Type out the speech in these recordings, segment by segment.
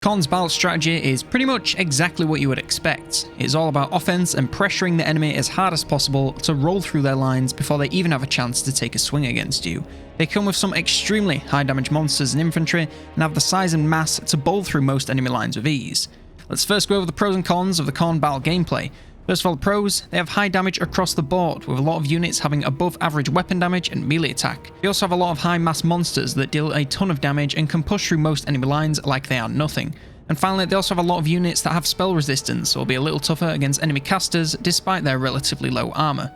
Khorne's battle strategy is pretty much exactly what you would expect. It's all about offense and pressuring the enemy as hard as possible to roll through their lines before they even have a chance to take a swing against you. They come with some extremely high damage monsters and infantry and have the size and mass to bowl through most enemy lines with ease. Let's first go over the pros and cons of the Khorne battle gameplay. First of all, the pros, they have high damage across the board, with a lot of units having above average weapon damage and melee attack. They also have a lot of high mass monsters that deal a ton of damage and can push through most enemy lines like they are nothing. And finally, they also have a lot of units that have spell resistance, or be a little tougher against enemy casters despite their relatively low armor.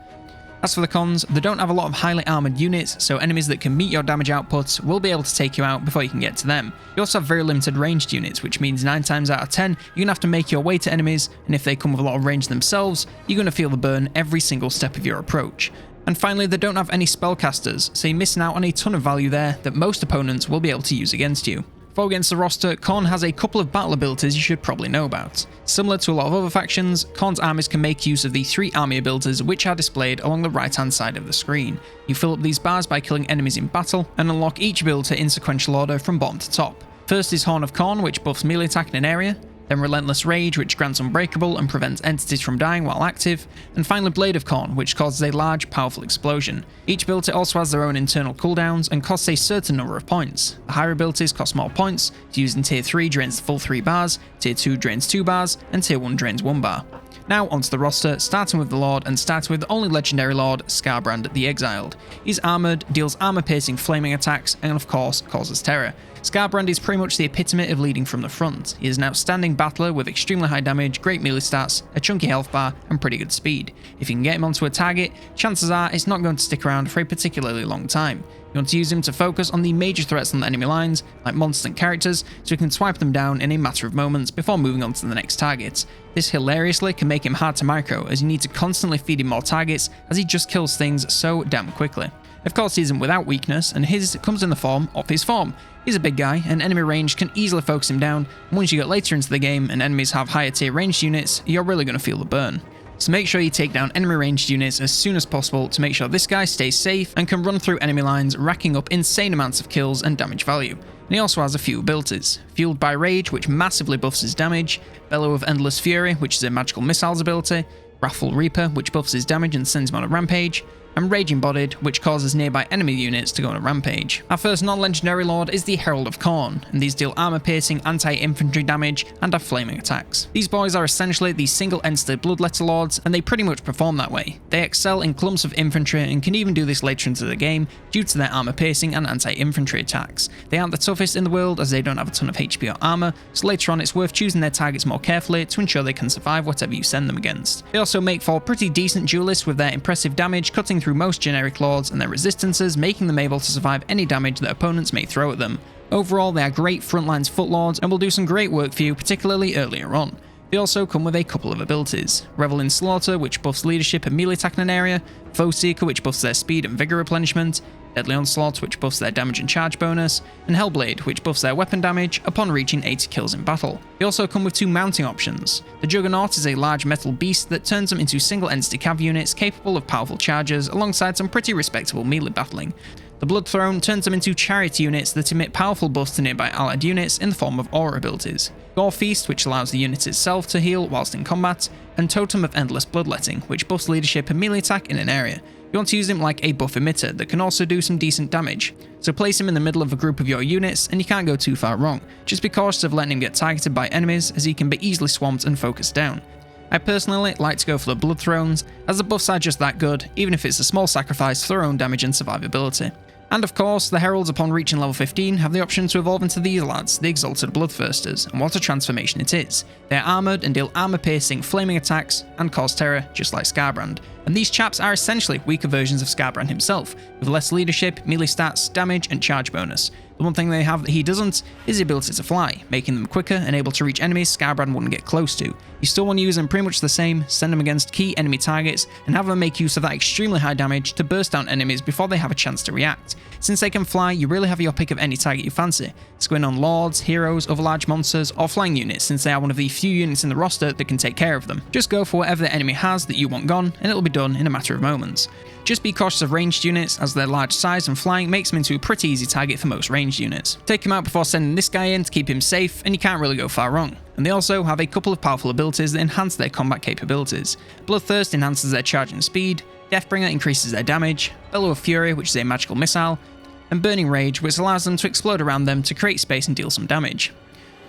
As for the cons, they don't have a lot of highly armored units, so enemies that can meet your damage outputs will be able to take you out before you can get to them. You also have very limited ranged units, which means 9 times out of 10, you're going to have to make your way to enemies, and if they come with a lot of range themselves, you're going to feel the burn every single step of your approach. And finally, they don't have any spellcasters, so you're missing out on a ton of value there that most opponents will be able to use against you. Before we get into the roster, Khorne has a couple of battle abilities you should probably know about. Similar to a lot of other factions, Khorne's armies can make use of the 3 army abilities which are displayed along the right hand side of the screen. You fill up these bars by killing enemies in battle, and unlock each ability in sequential order from bottom to top. First is Herald of Corn, which buffs melee attack in an area, then Relentless Rage, which grants Unbreakable and prevents entities from dying while active, and finally Blade of Corn, which causes a large, powerful explosion. Each ability also has their own internal cooldowns and costs a certain number of points. The higher abilities cost more points, to use in Tier 3 drains the full 3 bars, Tier 2 drains 2 bars, and Tier 1 drains 1 bar. Now onto the roster, starting with the Lord, and starting with the only legendary Lord, Skarbrand the Exiled. He's armoured, deals armour-piercing flaming attacks, and of course causes terror. Skarbrand is pretty much the epitome of leading from the front. He is an outstanding battler with extremely high damage, great melee stats, a chunky health bar, and pretty good speed. If you can get him onto a target, chances are it's not going to stick around for a particularly long time. You want to use him to focus on the major threats on the enemy lines, like monsters and characters, so you can swipe them down in a matter of moments before moving on to the next target. This hilariously can make him hard to micro, as you need to constantly feed him more targets, as he just kills things so damn quickly. Of course, he isn't without weakness, and his comes in the form of his form. He's a big guy, and enemy range can easily focus him down, and once you get later into the game and enemies have higher tier ranged units, you're really going to feel the burn. So make sure you take down enemy ranged units as soon as possible to make sure this guy stays safe and can run through enemy lines, racking up insane amounts of kills and damage value. And he also has a few abilities. Fueled by Rage, which massively buffs his damage, Bellow of Endless Fury, which is a magical missiles ability, Wrathful Reaper, which buffs his damage and sends him on a rampage, and Rage Embodied, which causes nearby enemy units to go on a rampage. Our first non-legendary lord is the Herald of Corn, and these deal armor-piercing anti-infantry damage and have flaming attacks. These boys are essentially the single-entity Bloodletter lords, and they pretty much perform that way. They excel in clumps of infantry and can even do this later into the game due to their armor-piercing and anti-infantry attacks. They aren't the toughest in the world as they don't have a ton of HP or armor, so later on it's worth choosing their targets more carefully to ensure they can survive whatever you send them against. They also make for pretty decent duelists with their impressive damage cutting through most generic lords and their resistances, making them able to survive any damage that opponents may throw at them. Overall, they are great frontlines footlords and will do some great work for you, particularly earlier on. They also come with a couple of abilities. Revel in Slaughter, which buffs leadership and melee attack in an area, Foe Seeker, which buffs their speed and vigor replenishment, Deadly Onslaught, which buffs their damage and charge bonus, and Hellblade, which buffs their weapon damage upon reaching 80 kills in battle. They also come with 2 mounting options. The Juggernaut is a large metal beast that turns them into single entity cav units capable of powerful charges alongside some pretty respectable melee battling. The Blood Throne turns them into Chariot units that emit powerful buffs to nearby allied units in the form of aura abilities. Gore Feast, which allows the unit itself to heal whilst in combat, and Totem of Endless Bloodletting, which buffs leadership and melee attack in an area. You want to use him like a buff emitter that can also do some decent damage. So place him in the middle of a group of your units and you can't go too far wrong. Just be cautious of letting him get targeted by enemies as he can be easily swamped and focused down. I personally like to go for the Blood Thrones as the buffs are just that good, even if it's a small sacrifice for their own damage and survivability. And of course, the Heralds upon reaching level 15 have the option to evolve into these lads, the Exalted Bloodthirsters, and what a transformation it is. They are armoured and deal armour-piercing flaming attacks and cause terror just like Skarbrand. And these chaps are essentially weaker versions of Skarbrand himself, with less leadership, melee stats, damage and charge bonus. The one thing they have that he doesn't is the ability to fly, making them quicker and able to reach enemies Skarbrand wouldn't get close to. You still want to use them pretty much the same, send them against key enemy targets, and have them make use of that extremely high damage to burst down enemies before they have a chance to react. Since they can fly, you really have your pick of any target you fancy. Squint on lords, heroes, other large monsters, or flying units since they are one of the few units in the roster that can take care of them. Just go for whatever the enemy has that you want gone, and it'll be done in a matter of moments. Just be cautious of ranged units, as their large size and flying makes them into a pretty easy target for most ranged units. Take him out before sending this guy in to keep him safe, and you can't really go far wrong. And they also have a couple of powerful abilities that enhance their combat capabilities. Bloodthirst enhances their charging speed, Deathbringer increases their damage, Bellow of Fury, which is a magical missile, and Burning Rage, which allows them to explode around them to create space and deal some damage.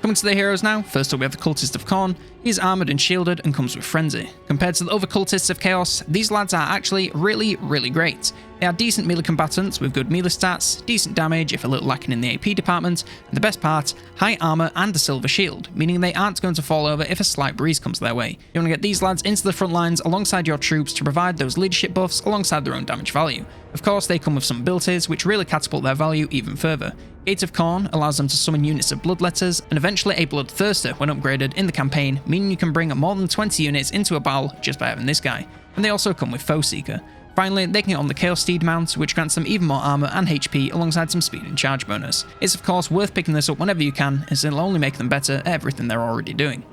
Coming to the heroes now, first up we have the Cultist of Corn. He's armoured and shielded and comes with Frenzy. Compared to the other Cultists of Chaos, these lads are actually really great. They are decent melee combatants with good melee stats, decent damage if a little lacking in the AP department, and the best part, high armour and a silver shield, meaning they aren't going to fall over if a slight breeze comes their way. You want to get these lads into the front lines alongside your troops to provide those leadership buffs alongside their own damage value. Of course, they come with some abilities which really catapult their value even further. Gate of Khorne allows them to summon units of Bloodletters, and eventually a Bloodthirster when upgraded in the campaign, meaning you can bring more than 20 units into a battle just by having this guy. And they also come with Foe Seeker. Finally, they can get on the Chaos Steed mount, which grants them even more armor and HP alongside some speed and charge bonus. It's of course worth picking this up whenever you can, as it'll only make them better at everything they're already doing.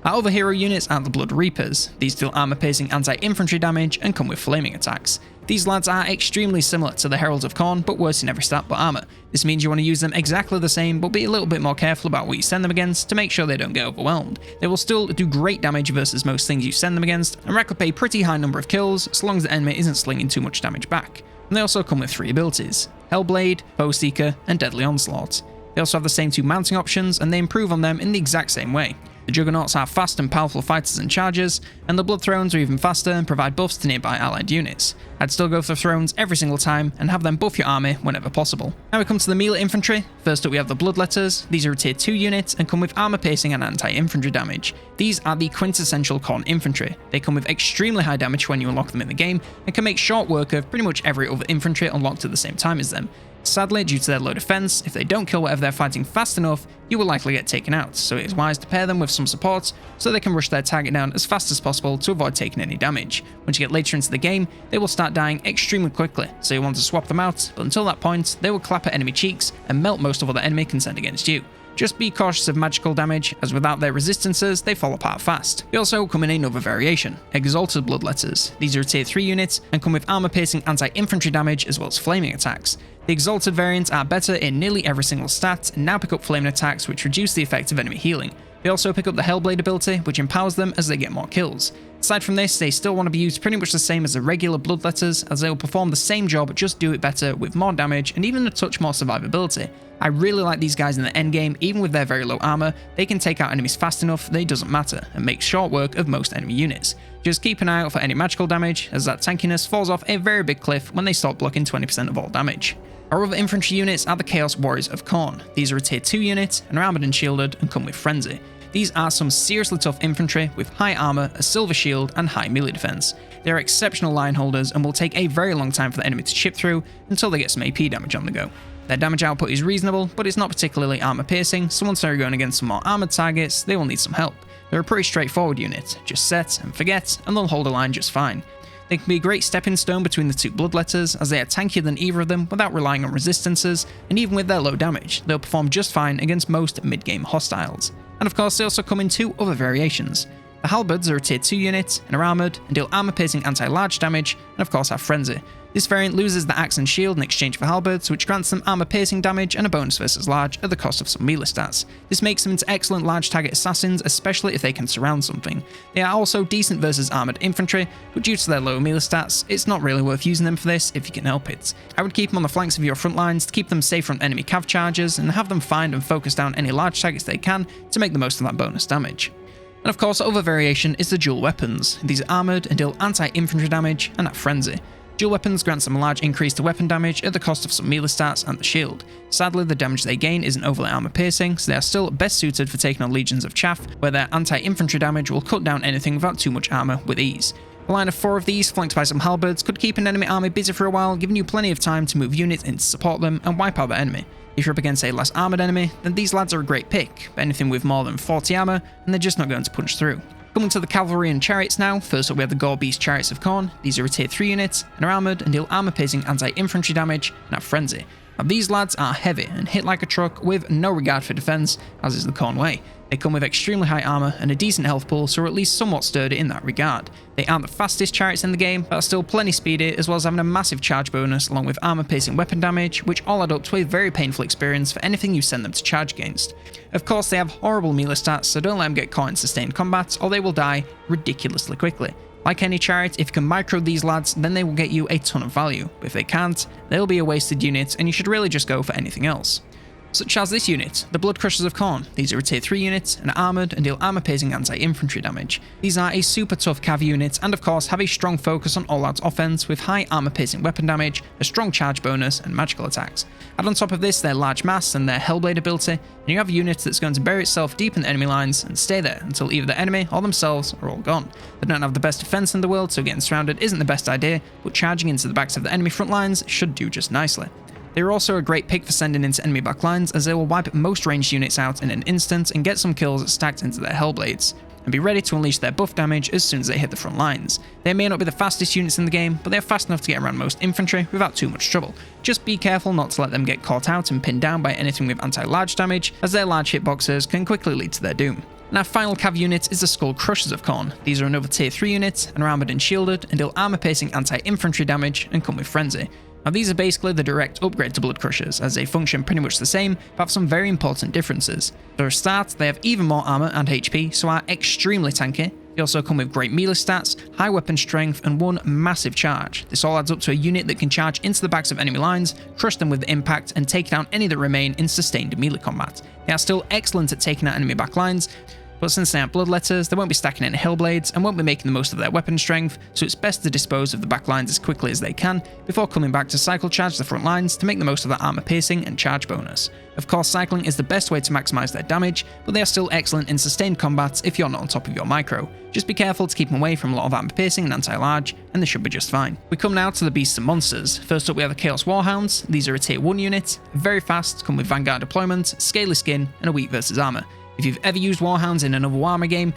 Our other hero units are the Blood Reapers. These deal armor-piercing anti-infantry damage and come with flaming attacks. These lads are extremely similar to the Herald of Corn, but worse in every stat but armor. This means you want to use them exactly the same, but be a little bit more careful about what you send them against to make sure they don't get overwhelmed. They will still do great damage versus most things you send them against, and rack up a pretty high number of kills, so long as the enemy isn't slinging too much damage back. And they also come with 3 abilities: Hellblade, Foe Seeker, and Deadly Onslaught. They also have the same 2 mounting options, and they improve on them in the exact same way. The Juggernauts are fast and powerful fighters and chargers, and the Blood Thrones are even faster and provide buffs to nearby allied units. I'd still go for the Thrones every single time and have them buff your army whenever possible. Now we come to the melee infantry. First up we have the Bloodletters. These are a tier 2 unit and come with armor piercing and anti-infantry damage. These are the quintessential Khorne infantry. They come with extremely high damage when you unlock them in the game, and can make short work of pretty much every other infantry unlocked at the same time as them. Sadly, due to their low defense, if they don't kill whatever they're fighting fast enough, you will likely get taken out, so it is wise to pair them with some support so they can rush their target down as fast as possible to avoid taking any damage. Once you get later into the game, they will start dying extremely quickly, so you want to swap them out, but until that point, they will clap at enemy cheeks and melt most of what the enemy can send against you. Just be cautious of magical damage, as without their resistances, they fall apart fast. They also come in another variation, Exalted Bloodletters. These are a tier 3 unit and come with armor-piercing anti-infantry damage as well as flaming attacks. The Exalted variants are better in nearly every single stat, and now pick up flaming attacks which reduce the effect of enemy healing. They also pick up the Hellblade ability, which empowers them as they get more kills. Aside from this, they still want to be used pretty much the same as the regular Bloodletters, as they will perform the same job, just do it better with more damage and even a touch more survivability. I really like these guys in the endgame. Even with their very low armor, they can take out enemies fast enough that it doesn't matter, and make short work of most enemy units. Just keep an eye out for any magical damage, as that tankiness falls off a very big cliff when they start blocking 20% of all damage. Our other infantry units are the Chaos Warriors of Khorne. These are a tier 2 unit and are armoured and shielded and come with Frenzy. These are some seriously tough infantry with high armour, a silver shield and high melee defense. They are exceptional line holders and will take a very long time for the enemy to chip through until they get some AP damage on the go. Their damage output is reasonable, but it's not particularly armour piercing, so once they're going against some more armoured targets, they will need some help. They're a pretty straightforward unit, just set and forget and they'll hold a line just fine. They can be a great stepping stone between the 2 Bloodletters, as they are tankier than either of them without relying on resistances, and even with their low damage, they'll perform just fine against most mid-game hostiles. And of course, they also come in 2 other variations. The Halberds are a tier 2 unit and are armoured and deal armour-piercing anti-large damage, and of course have Frenzy. This variant loses the axe and shield in exchange for Halberds, which grants them armour-piercing damage and a bonus versus large at the cost of some melee stats. This makes them into excellent large target assassins, especially if they can surround something. They are also decent versus armoured infantry, but due to their low melee stats, it's not really worth using them for this if you can help it. I would keep them on the flanks of your front lines to keep them safe from enemy cav charges, and have them find and focus down any large targets they can to make the most of that bonus damage. And of course, the other variation is the dual weapons. These are armoured and deal anti-infantry damage and have Frenzy. Dual weapons grant some large increase to weapon damage at the cost of some melee stats and the shield. Sadly, the damage they gain isn't overly armor piercing, so they are still best suited for taking on legions of chaff, where their anti-infantry damage will cut down anything without too much armor with ease. A line of 4 of these, flanked by some halberds, could keep an enemy army busy for a while, giving you plenty of time to move units in to support them and wipe out the enemy. If you're up against a less armoured enemy, then these lads are a great pick, but anything with more than 40 armour, and they're just not going to punch through. Coming to the cavalry and chariots now, first up we have the Gore Beast Chariots of Corn. These are a tier 3 unit and are armoured and deal armour-piercing anti-infantry damage and have Frenzy. Now these lads are heavy and hit like a truck with no regard for defense, as is the Khorne way. They come with extremely high armor and a decent health pool, so are at least somewhat sturdy in that regard. They aren't the fastest chariots in the game, but are still plenty speedy, as well as having a massive charge bonus along with armor piercing weapon damage, which all add up to a very painful experience for anything you send them to charge against. Of course, they have horrible melee stats, so don't let them get caught in sustained combat, or they will die ridiculously quickly. Like any chariot, if you can micro these lads, then they will get you a ton of value, but if they can't, they'll be a wasted unit and you should really just go for anything else. Such as this unit, the Bloodcrushers of Corn. These are a tier 3 unit and are armoured and deal armour piercing anti-infantry damage. These are a super tough cav unit and of course have a strong focus on all-out offense with high armour piercing weapon damage, a strong charge bonus and magical attacks. Add on top of this their large mass and their Hellblade ability, and you have a unit that's going to bury itself deep in the enemy lines and stay there until either the enemy or themselves are all gone. They don't have the best defense in the world, so getting surrounded isn't the best idea, but charging into the backs of the enemy front lines should do just nicely. They are also a great pick for sending into enemy backlines, as they will wipe most ranged units out in an instant and get some kills stacked into their Hellblades, and be ready to unleash their buff damage as soon as they hit the front lines. They may not be the fastest units in the game, but they are fast enough to get around most infantry without too much trouble. Just be careful not to let them get caught out and pinned down by anything with anti-large damage, as their large hitboxes can quickly lead to their doom. And our final cav unit is the Skullcrushers of Khorne. These are another tier 3 unit and are armoured and shielded and deal armour piercing anti-infantry damage and come with frenzy. Now these are basically the direct upgrade to Bloodcrushers, as they function pretty much the same, but have some very important differences. For a start, they have even more armor and HP, so are extremely tanky. They also come with great melee stats, high weapon strength, and one massive charge. This all adds up to a unit that can charge into the backs of enemy lines, crush them with the impact, and take down any that remain in sustained melee combat. They are still excellent at taking out enemy backlines, but since they aren't Bloodletters, they won't be stacking any Hellblades and won't be making the most of their weapon strength, so it's best to dispose of the backlines as quickly as they can before coming back to cycle charge the front lines to make the most of that armor piercing and charge bonus. Of course, cycling is the best way to maximize their damage, but they are still excellent in sustained combats if you're not on top of your micro. Just be careful to keep them away from a lot of armor piercing and anti-large, and they should be just fine. We come now to the beasts and monsters. First up we have the Chaos Warhounds. These are a tier 1 unit, very fast, come with Vanguard deployment, scaly skin, and a weak versus armor. If you've ever used Warhounds in another Warhammer game,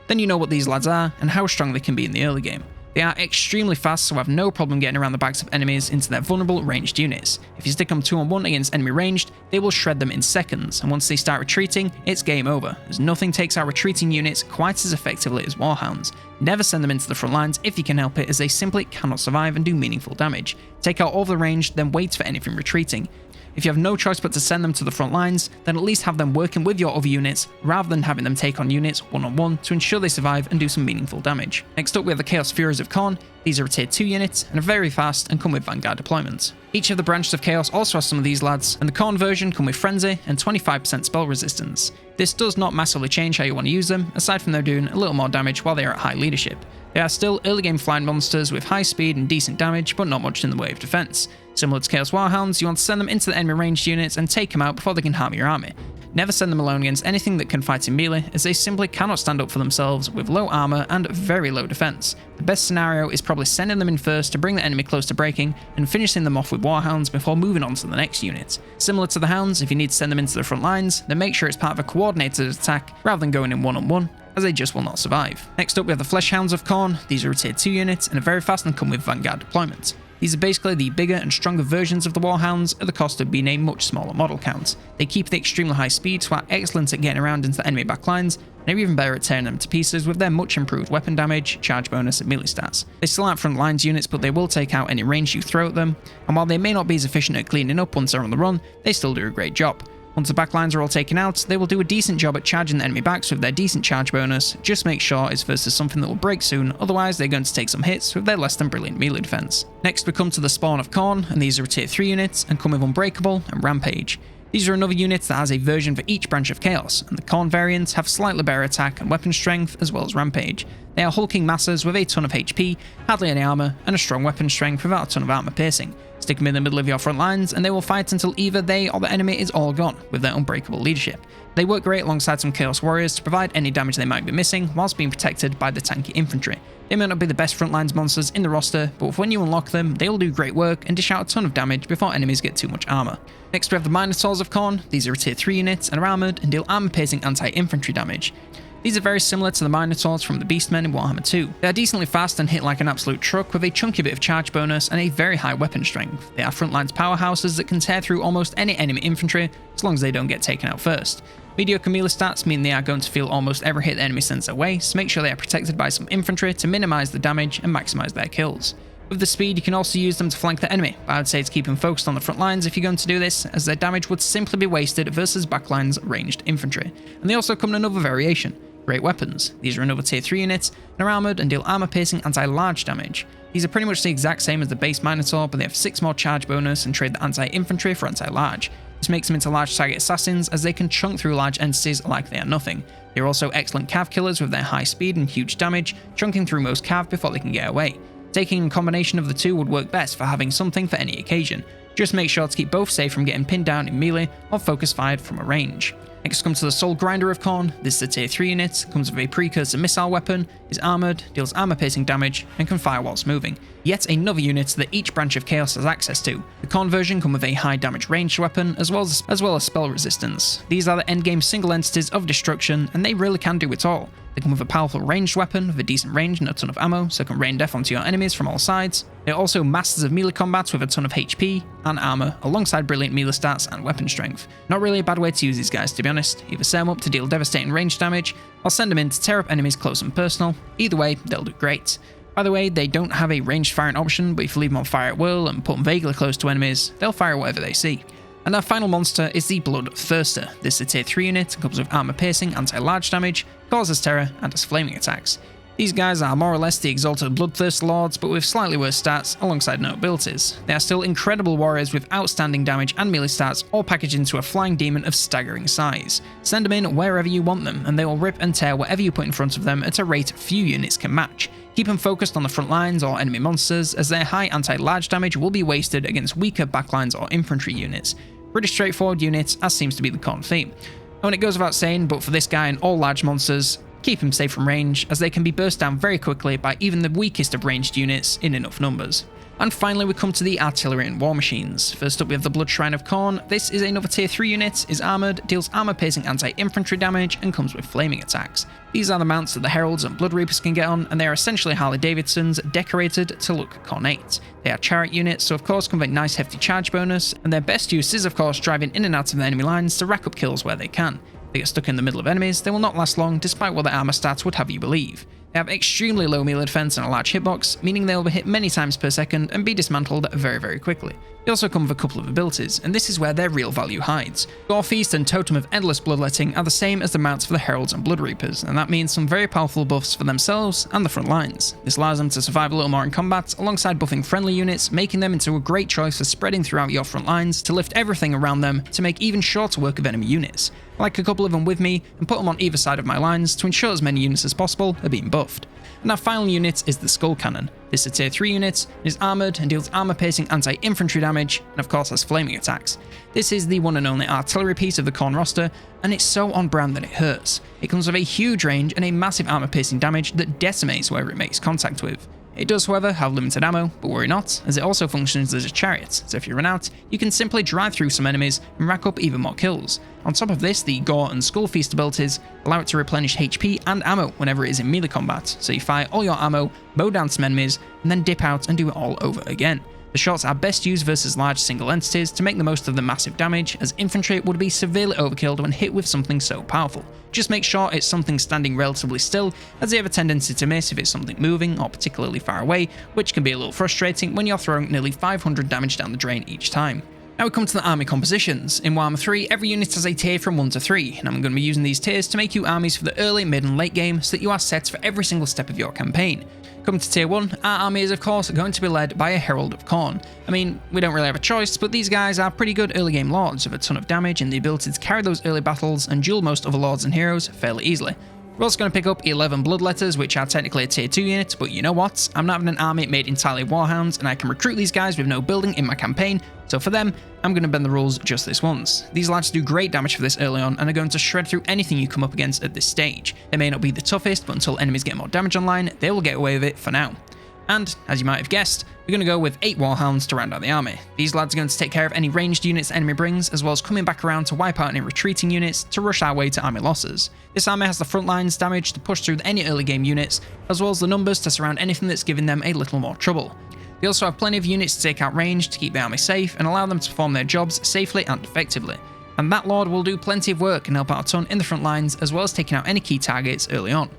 then you know what these lads are and how strong they can be in the early game. They are extremely fast, so have no problem getting around the backs of enemies into their vulnerable ranged units. If you stick them 2-on-1 against enemy ranged, they will shred them in seconds, and once they start retreating, it's game over, as nothing takes out retreating units quite as effectively as Warhounds. Never send them into the front lines if you can help it, as they simply cannot survive and do meaningful damage. Take out all the range, then wait for anything retreating. If you have no choice but to send them to the front lines, then at least have them working with your other units, rather than having them take on units 1-on-1 to ensure they survive and do some meaningful damage. Next up we have the Chaos Furies of Khorne. These are a tier 2 unit and are very fast and come with Vanguard deployment. Each of the branches of Chaos also has some of these lads, and the Khorne version come with Frenzy and 25% spell resistance. This does not massively change how you want to use them, aside from them doing a little more damage while they are at high leadership. They are still early game flying monsters with high speed and decent damage, but not much in the way of defense. Similar to Chaos Warhounds, you want to send them into the enemy ranged units and take them out before they can harm your army. Never send them alone against anything that can fight in melee, as they simply cannot stand up for themselves with low armor and very low defense. The best scenario is probably sending them in first to bring the enemy close to breaking and finishing them off with Warhounds before moving on to the next unit. Similar to the Hounds, if you need to send them into the front lines, then make sure it's part of a coordinated attack rather than going in 1-on-1, as they just will not survive. Next up we have the Hounds of Corn. These are a tier 2 unit and are very fast and come with Vanguard deployment. These are basically the bigger and stronger versions of the Warhounds at the cost of being a much smaller model count. They keep the extremely high speed, so are excellent at getting around into the enemy backlines, and are even better at tearing them to pieces with their much improved weapon damage, charge bonus, and melee stats. They still aren't front lines units, but they will take out any range you throw at them, and while they may not be as efficient at cleaning up once they're on the run, they still do a great job. Once the backlines are all taken out, they will do a decent job at charging the enemy backs with their decent charge bonus. Just make sure it's versus something that will break soon, otherwise they're going to take some hits with their less than brilliant melee defense. Next we come to the Spawn of Khorne, and these are a tier 3 units and come with Unbreakable and Rampage. These are another unit that has a version for each branch of Chaos, and the Khorne variants have slightly better attack and weapon strength as well as Rampage. They are hulking masses with a ton of HP, hardly any armor, and a strong weapon strength without a ton of armor piercing. Stick them in the middle of your front lines and they will fight until either they or the enemy is all gone with their unbreakable leadership. They work great alongside some Chaos Warriors to provide any damage they might be missing whilst being protected by the tanky infantry. They may not be the best frontlines monsters in the roster, but when you unlock them, they will do great work and dish out a ton of damage before enemies get too much armor. Next we have the Minotaurs of Khorne. These are a tier 3 units and are armored and deal armor piercing anti-infantry damage. These are very similar to the Minotaurs from the Beastmen in Warhammer 2. They are decently fast and hit like an absolute truck with a chunky bit of charge bonus and a very high weapon strength. They are frontlines powerhouses that can tear through almost any enemy infantry as long as they don't get taken out first. Mediocre melee stats mean they are going to feel almost every hit the enemy sends their way, so make sure they are protected by some infantry to minimise the damage and maximise their kills. With the speed, you can also use them to flank the enemy, but I would say to keep them focused on the front lines if you're going to do this, as their damage would simply be wasted versus backlines ranged infantry. And they also come in another variation, great weapons. These are another tier 3 units, and are armoured and deal armour piercing anti-large damage. These are pretty much the exact same as the base Minotaur, but they have 6 more charge bonus and trade the anti-infantry for anti-large. This makes them into large target assassins, as they can chunk through large entities like they are nothing. They are also excellent cav killers with their high speed and huge damage, chunking through most cav before they can get away. Taking a combination of the two would work best for having something for any occasion. Just make sure to keep both safe from getting pinned down in melee or focus fired from a range. Next comes to the Soul Grinder of Khorne. This is a tier 3 unit, comes with a precursor missile weapon, is armoured, deals armour piercing damage, and can fire whilst moving. Yet another unit that each branch of Chaos has access to. The Khorne version come with a high damage ranged weapon as well as spell resistance. These are the endgame single entities of destruction, and they really can do it all. They come with a powerful ranged weapon with a decent range and a ton of ammo, so can rain death onto your enemies from all sides. They're also masters of melee combat with a ton of HP and armor, alongside brilliant melee stats and weapon strength. Not really a bad way to use these guys, to be honest. Either set them up to deal devastating range damage, or send them in to tear up enemies close and personal. Either way, they'll do great. By the way, they don't have a ranged firing option, but if you leave them on fire at will and put them vaguely close to enemies, they'll fire whatever they see. And our final monster is the Bloodthirster. This is a tier 3 unit and comes with armor piercing, anti-large damage, causes terror, and has flaming attacks. These guys are more or less the exalted Bloodthirst lords, but with slightly worse stats alongside no abilities. They are still incredible warriors with outstanding damage and melee stats, all packaged into a flying demon of staggering size. Send them in wherever you want them, and they will rip and tear whatever you put in front of them at a rate few units can match. Keep them focused on the front lines or enemy monsters, as their high anti-large damage will be wasted against weaker backlines or infantry units. Pretty straightforward units, as seems to be the Khorne theme. And it goes without saying, but for this guy and all large monsters, keep them safe from range, as they can be burst down very quickly by even the weakest of ranged units in enough numbers. And finally we come to the artillery and war machines. First up we have the Bloodshrine of Corn. This is another tier 3 unit, is armoured, deals armour piercing anti-infantry damage, and comes with flaming attacks. These are the mounts that the Heralds and Blood Reapers can get on, and they are essentially Harley Davidsons decorated to look cornate. They are Chariot units, so of course come with a nice hefty charge bonus, and their best use is of course driving in and out of the enemy lines to rack up kills where they can. If they get stuck in the middle of enemies, they will not last long despite what their armour stats would have you believe. They have extremely low melee defense and a large hitbox, meaning they will be hit many times per second and be dismantled very quickly. They also come with a couple of abilities, and this is where their real value hides. Gore Feast and Totem of Endless Bloodletting are the same as the mounts for the Heralds and Blood Reapers, and that means some very powerful buffs for themselves and the front lines. This allows them to survive a little more in combat, alongside buffing friendly units, making them into a great choice for spreading throughout your front lines to lift everything around them to make even shorter work of enemy units. I like a couple of them with me and put them on either side of my lines to ensure as many units as possible are being buffed. And our final unit is the Skull Cannon. This is a tier 3 unit, is armoured and deals armour piercing anti-infantry damage, and of course has flaming attacks. This is the one and only artillery piece of the Khorne roster, and it's so on brand that it hurts. It comes with a huge range and a massive armour piercing damage that decimates whoever it makes contact with. It does, however, have limited ammo, but worry not, as it also functions as a chariot, so if you run out, you can simply drive through some enemies and rack up even more kills. On top of this, the Gore and Skull Feast abilities allow it to replenish HP and ammo whenever it is in melee combat, so you fire all your ammo, mow down some enemies, and then dip out and do it all over again. The shots are best used versus large single entities to make the most of the massive damage, as infantry would be severely overkilled when hit with something so powerful. Just make sure it's something standing relatively still, as they have a tendency to miss if it's something moving or particularly far away, which can be a little frustrating when you're throwing nearly 500 damage down the drain each time. Now we come to the army compositions. In Warhammer 3, every unit has a tier from 1 to 3, and I'm going to be using these tiers to make you armies for the early, mid and late game so that you are set for every single step of your campaign. Coming to tier 1, our army is of course going to be led by a Herald of Corn. I mean, we don't really have a choice, but these guys are pretty good early game lords with a ton of damage and the ability to carry those early battles and duel most other lords and heroes fairly easily. We're also going to pick up 11 Bloodletters, which are technically a tier 2 unit, but you know what? I'm not having an army made entirely of Warhounds, and I can recruit these guys with no building in my campaign, so for them, I'm going to bend the rules just this once. These lads do great damage for this early on, and are going to shred through anything you come up against at this stage. They may not be the toughest, but until enemies get more damage online, they will get away with it for now. And, as you might have guessed, we're going to go with 8 Warhounds to round out the army. These lads are going to take care of any ranged units the enemy brings, as well as coming back around to wipe out any retreating units to rush our way to army losses. This army has the front lines damage to push through any early game units, as well as the numbers to surround anything that's giving them a little more trouble. They also have plenty of units to take out range to keep the army safe and allow them to perform their jobs safely and effectively. And that lord will do plenty of work and help out a ton in the front lines, as well as taking out any key targets early on.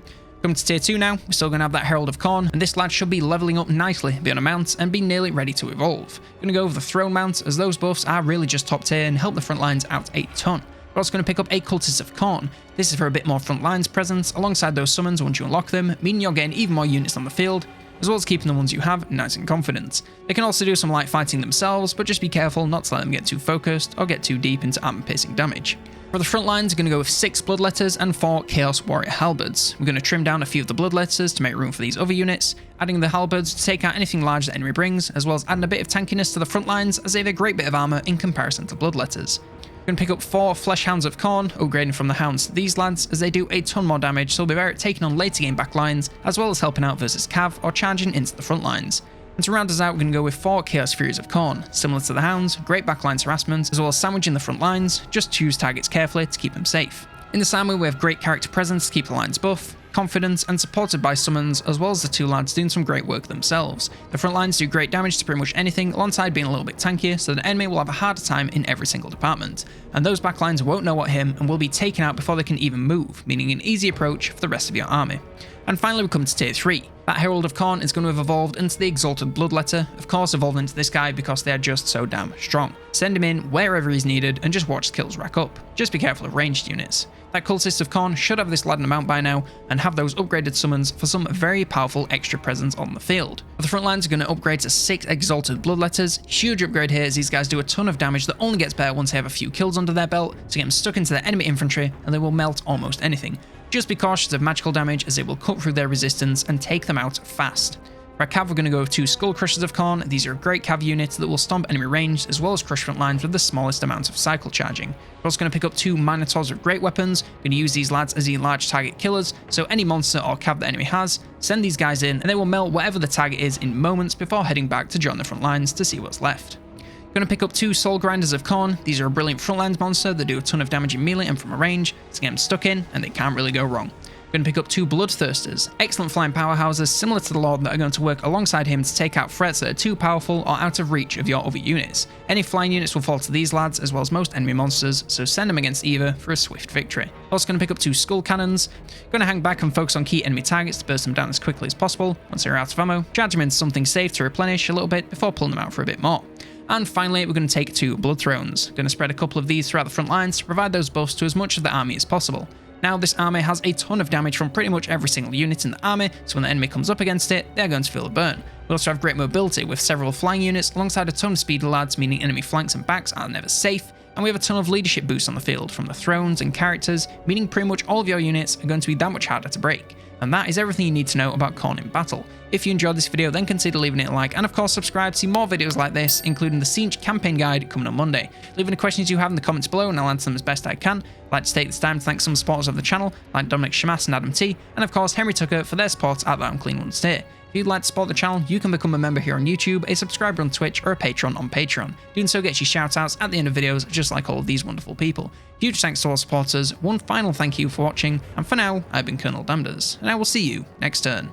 Coming to tier 2 now, we're still going to have that Herald of Corn, and this lad should be levelling up nicely beyond a mount and be nearly ready to evolve. Going to go over the throne mount, as those buffs are really just top tier and help the front lines out a ton. We're also going to pick up a Cultist of Corn. This is for a bit more front lines presence alongside those summons once you unlock them, meaning you're getting even more units on the field, as well as keeping the ones you have nice and confident. They can also do some light fighting themselves, but just be careful not to let them get too focused or get too deep into armor piercing damage. For the front lines, we're going to go with 6 Bloodletters and 4 Chaos Warrior Halberds. We're going to trim down a few of the Bloodletters to make room for these other units, adding the Halberds to take out anything large the enemy brings, as well as adding a bit of tankiness to the front lines as they have a great bit of armor in comparison to Bloodletters. We're going to pick up 4 Hounds of Corn, upgrading from the Hounds to these lads, as they do a ton more damage, so they'll be better at taking on later game backlines, as well as helping out versus cav or charging into the front lines. And to round us out, we're going to go with 4 Chaos Furies of Corn. Similar to the Hounds, great backlines harassment, as well as sandwiching the front lines, just choose targets carefully to keep them safe. In this army, we have great character presence to keep the lines buff, confidence, and supported by summons, as well as the 2 lads doing some great work themselves. The front lines do great damage to pretty much anything, alongside being a little bit tankier, so the enemy will have a harder time in every single department. And those backlines won't know what hit him and will be taken out before they can even move, meaning an easy approach for the rest of your army. And finally we come to tier 3. That Herald of Corn is going to have evolved into the exalted Bloodletter, of course evolved into this guy because they are just so damn strong. Send him in wherever he's needed and just watch the kills rack up. Just be careful of ranged units. That Cultist of Corn should have this lad in a mount by now and have those upgraded summons for some very powerful extra presence on the field. But the front lines are going to upgrade to 6 exalted Bloodletters. Huge upgrade here as these guys do a ton of damage that only gets better once they have a few kills under their belt to get them stuck into their enemy infantry and they will melt almost anything. Just be cautious of magical damage as it will cut through their resistance and take them out fast. For our cav, we're going to go with 2 Skullcrushers of Khorne. These are great cav units that will stomp enemy range as well as crush front lines with the smallest amount of cycle charging. We're also going to pick up 2 Minotaurs with great weapons. We're going to use these lads as the large target killers, so any monster or cav the enemy has, send these guys in and they will melt whatever the target is in moments before heading back to join the front lines to see what's left. Going to pick up 2 Soul Grinders of Khorne. These are a brilliant frontlines monster that do a ton of damage in melee and from a range to get them stuck in, and they can't really go wrong. Going to pick up 2 Bloodthirsters, excellent flying powerhouses similar to the Lord that are going to work alongside him to take out threats that are too powerful or out of reach of your other units. Any flying units will fall to these lads as well as most enemy monsters, so send them against either for a swift victory. Also going to pick up 2 Skull Cannons. Going to hang back and focus on key enemy targets to burst them down as quickly as possible. Once they're out of ammo, charge them into something safe to replenish a little bit before pulling them out for a bit more. And finally, we're going to take 2 Blood Thrones. Going to spread a couple of these throughout the front lines to provide those buffs to as much of the army as possible. Now, this army has a ton of damage from pretty much every single unit in the army, so when the enemy comes up against it, they're going to feel the burn. We also have great mobility with several flying units alongside a ton of speeder lads, meaning enemy flanks and backs are never safe, and we have a ton of leadership boosts on the field from the thrones and characters, meaning pretty much all of your units are going to be that much harder to break. And that is everything you need to know about Khorne in battle. If you enjoyed this video, then consider leaving it a like, and of course subscribe to see more videos like this, including the Siege campaign guide coming on Monday. Leave any questions you have in the comments below and I'll answer them as best I can. I'd like to take this time to thank some supporters of the channel, like Dominic Shamas and Adam T, and of course Henry Tucker for their support at the Unclean Ones tier. If you'd like to support the channel, you can become a member here on YouTube, a subscriber on Twitch, or a patron on Patreon. Doing so gets you shoutouts at the end of videos, just like all of these wonderful people. Huge thanks to all supporters, one final thank you for watching, and for now, I've been COLONELDAMNEDERS, and I will see you next turn.